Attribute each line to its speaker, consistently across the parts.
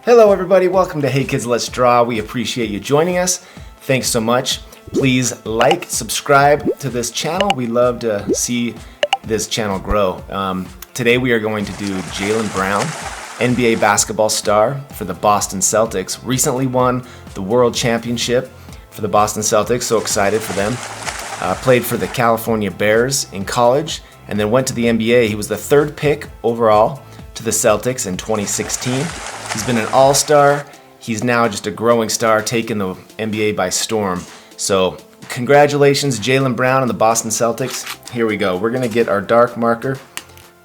Speaker 1: Hello everybody, welcome to Hey Kids Let's Draw. We appreciate you joining us. Thanks so much. Please like, subscribe to this channel. We love to see this channel grow. Today we are going to do Jaylen Brown, NBA basketball star for the Boston Celtics. Recently won the World Championship for the Boston Celtics, so excited for them. Played for the California Bears in college and then went to the NBA. He was the third pick overall to the Celtics in 2016. He's been an all-star. He's now just a growing star, taking the NBA by storm. So congratulations, Jaylen Brown and the Boston Celtics. Here we go. We're gonna get our dark marker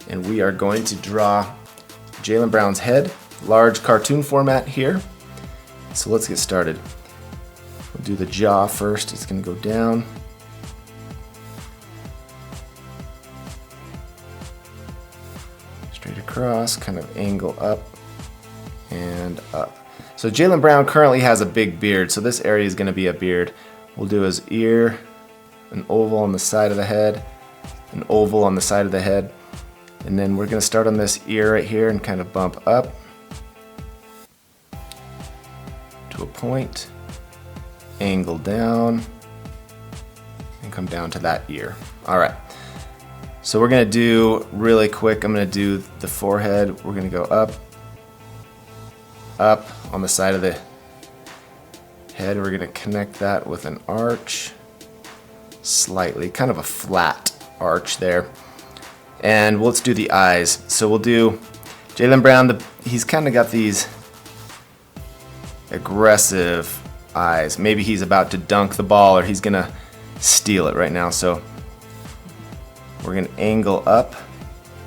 Speaker 1: and we are going to draw Jaylen Brown's head, large cartoon format here. So let's get started. We'll do the jaw first. It's gonna go down. Straight across, kind of angle up and up. So Jaylen Brown currently has a big beard, so this area is going to be a beard. We'll do his ear, an oval on the side of the head, an oval on the side of the head, and then we're going to start on this ear right here and kind of bump up to a point, angle down, and come down to that ear. All right. So we're going to do really quick, I'm going to do the forehead. We're going to go up on the side of the head. We're going to connect that with an arch, slightly, kind of a flat arch there. And let's do the eyes. So we'll do Jaylen Brown, he's kind of got these aggressive eyes. Maybe he's about to dunk the ball or he's going to steal it right now. So we're going to angle up.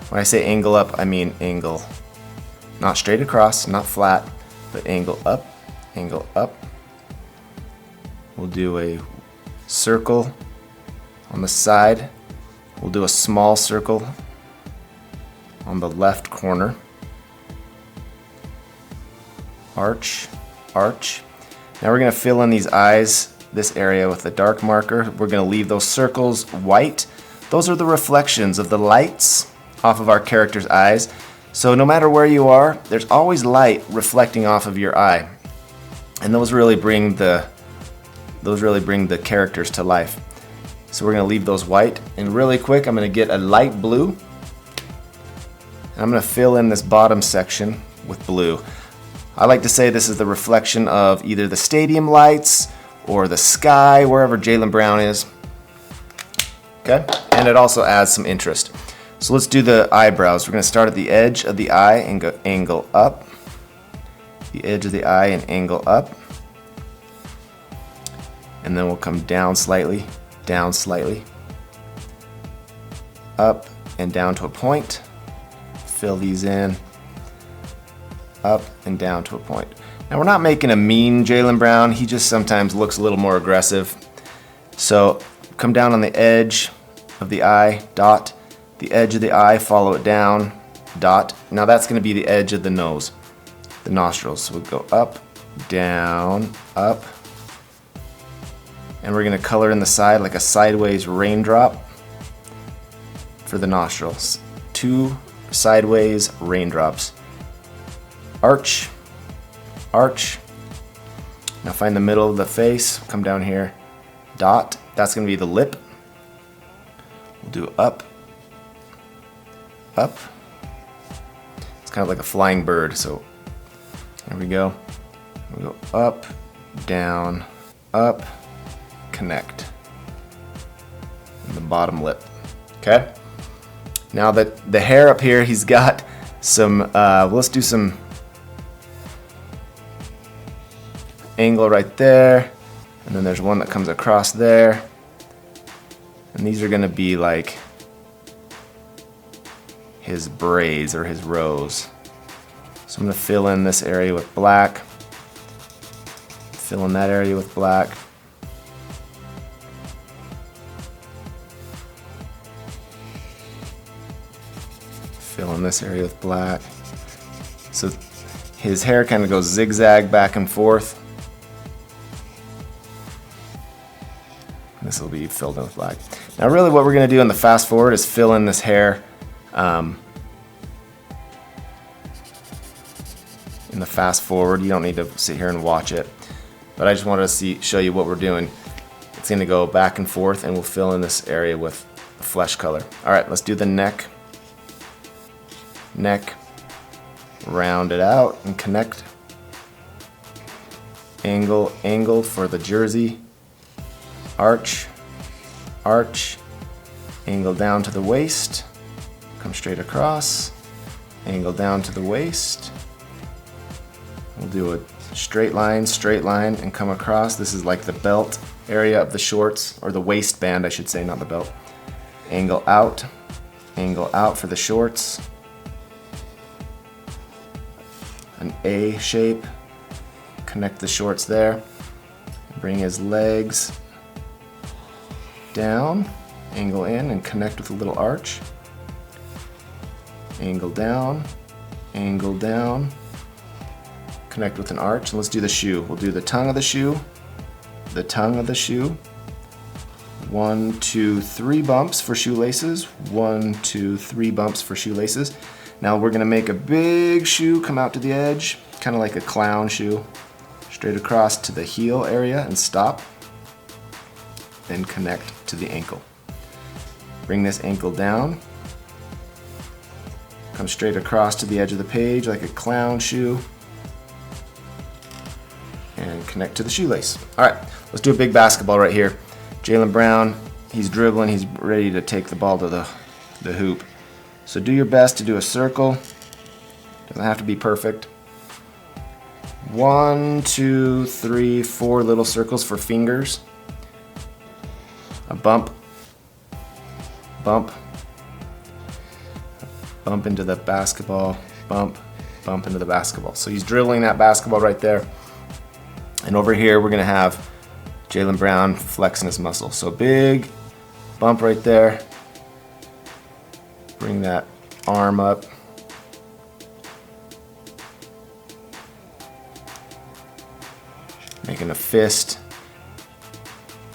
Speaker 1: When I say angle up, I mean angle. Not straight across, not flat, but angle up, angle up. We'll do a circle on the side. We'll do a small circle on the left corner. Arch, arch. Now we're going to fill in these eyes, this area with a dark marker. We're going to leave those circles white. Those are the reflections of the lights off of our character's eyes. So no matter where you are, there's always light reflecting off of your eye. And those really bring the characters to life. So we're going to leave those white. And really quick, I'm going to get a light blue. And I'm going to fill in this bottom section with blue. I like to say this is the reflection of either the stadium lights or the sky, wherever Jaylen Brown is. Okay? And it also adds some interest. So let's do the eyebrows. We're going to start at the edge of the eye and go angle up. The edge of the eye and angle up. And then we'll come down slightly, up and down to a point. Fill these in, up and down to a point. Now we're not making a mean Jaylen Brown. He just sometimes looks a little more aggressive. So come down on the edge of the eye, dot. The edge of the eye, follow it down, dot. Now that's going to be the edge of the nose, the nostrils. So we'll go up, down, up. And we're going to color in the side like a sideways raindrop for the nostrils. 2 sideways raindrops. Arch, arch. Now find the middle of the face, come down here, dot. That's going to be the lip. We'll do up, up. It's kind of like a flying bird, so there we go. We go up, down, up, connect. And the bottom lip. Okay? Now that the hair up here, he's got some, let's do some angle right there. And then there's one that comes across there. And these are gonna be like his braids or his rows. So I'm gonna fill in this area with black. Fill in that area with black. Fill in this area with black. So his hair kind of goes zigzag back and forth. This will be filled in with black. Now really what we're gonna do in the fast forward is fill in this hair in the fast forward. You don't need to sit here and watch it, but I just wanted to show you what we're doing. It's going to go back and forth, and we'll fill in this area with flesh color. All right, let's do the neck. Neck, round it out and connect. Angle, angle for the jersey. Arch, arch, angle down to the waist. Come straight across, angle down to the waist. We'll do a straight line, and come across. This is like the belt area of the shorts, or the waistband, I should say, not the belt. Angle out for the shorts. An A shape, connect the shorts there. Bring his legs down, angle in and connect with a little arch. Angle down, connect with an arch. And let's do the shoe. We'll do the tongue of the shoe, the tongue of the shoe. 1, 2, 3 bumps for shoelaces. 1, 2, 3 bumps for shoelaces. Now we're gonna make a big shoe come out to the edge, kind of like a clown shoe. Straight across to the heel area and stop. Then connect to the ankle. Bring this ankle down. Come straight across to the edge of the page like a clown shoe. And connect to the shoelace. All right, let's do a big basketball right here. Jaylen Brown, he's dribbling, he's ready to take the ball to the hoop. So do your best to do a circle. Doesn't have to be perfect. 1, 2, 3, 4 little circles for fingers. A bump, bump, bump into the basketball, bump, bump into the basketball. So he's dribbling that basketball right there. And over here we're gonna have Jaylen Brown flexing his muscle. So big bump right there. Bring that arm up. Making a fist.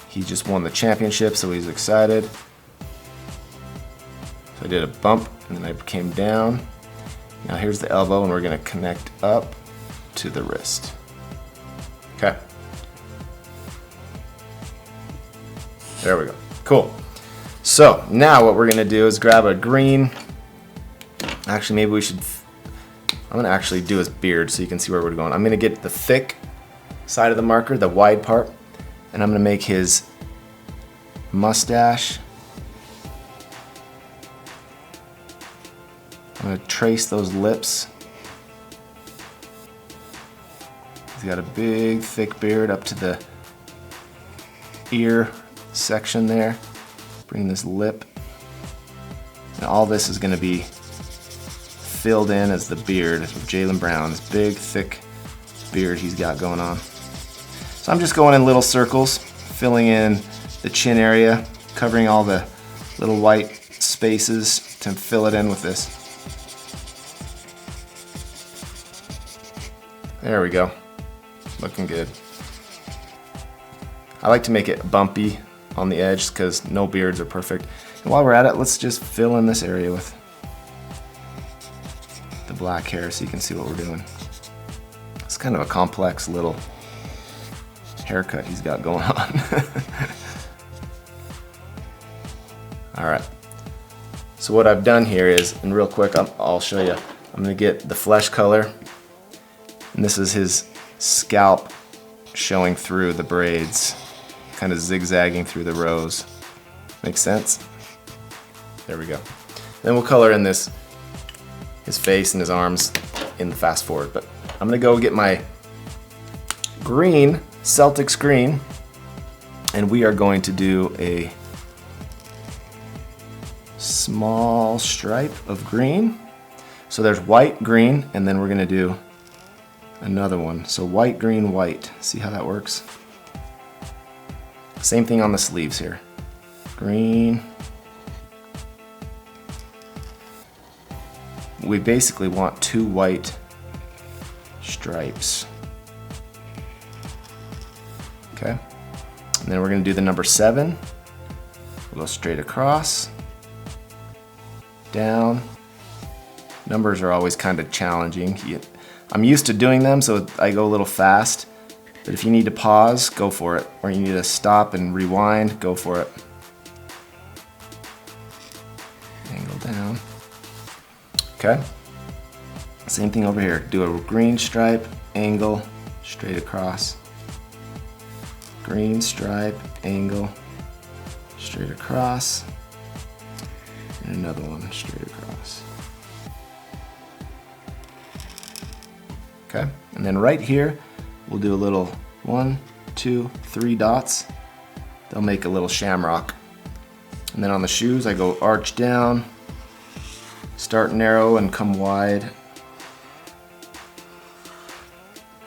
Speaker 1: He just won the championship, so he's excited. So I did a bump, and then I came down. Now here's the elbow, and we're gonna connect up to the wrist. Okay. There we go. Cool. So now what we're gonna do is grab a green. Actually, maybe we should, I'm gonna actually do his beard so you can see where we're going. I'm gonna get the thick side of the marker, the wide part, and I'm gonna make his mustache. I'm gonna trace those lips. He's got a big, thick beard up to the ear section there. Bring this lip. And all this is gonna be filled in as the beard of Jaylen Brown's big, thick beard he's got going on. So I'm just going in little circles, filling in the chin area, covering all the little white spaces to fill it in with this. There we go. Looking good. I like to make it bumpy on the edge because no beards are perfect. And while we're at it, let's just fill in this area with the black hair so you can see what we're doing. It's kind of a complex little haircut he's got going on. All right. So what I've done here is, and real quick, I'll show you. I'm gonna get the flesh color, and this is his scalp showing through the braids, kind of zigzagging through the rows. Make sense? There we go. Then we'll color in his face and his arms in the fast forward. But I'm gonna go get my green, Celtics green, and we are going to do a small stripe of green. So there's white, green, and then we're gonna do another one. So white, green, white. See how that works? Same thing on the sleeves here. Green. We basically want 2 white stripes. Okay. And then we're gonna do the number 7. We'll go straight across, down. Numbers are always kind of challenging. I'm used to doing them, so I go a little fast. But if you need to pause, go for it. Or you need to stop and rewind, go for it. Angle down. Okay. Same thing over here. Do a green stripe, angle, straight across. Green stripe, angle, straight across. And another one straight across. Okay. And then right here, we'll do a little 1, 2, 3 dots. They'll make a little shamrock. And then on the shoes, I go arch down, start narrow and come wide.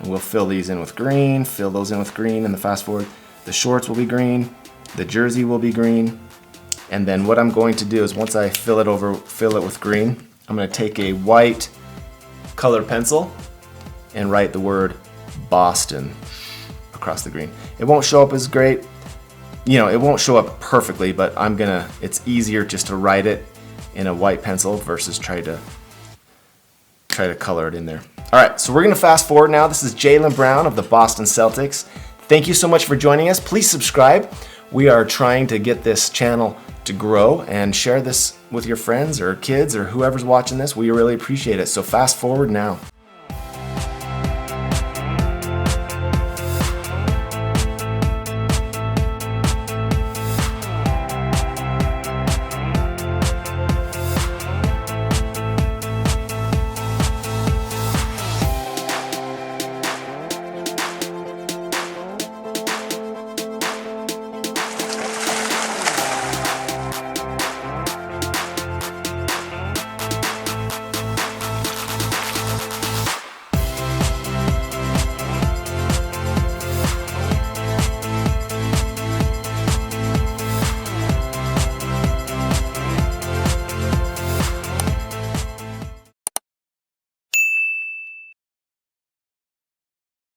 Speaker 1: And we'll fill these in with green, fill those in with green in the fast forward. The shorts will be green, the jersey will be green. And then what I'm going to do is once I fill it with green, I'm gonna take a white color pencil and write the word Boston across the green. It won't show up as great, it won't show up perfectly, but it's easier just to write it in a white pencil versus try to color it in there. All right, so we're gonna fast forward now. This is Jaylen Brown of the Boston Celtics. Thank you so much for joining us. Please subscribe. We are trying to get this channel to grow, and share this with your friends or kids or whoever's watching this. We really appreciate it. So fast forward now.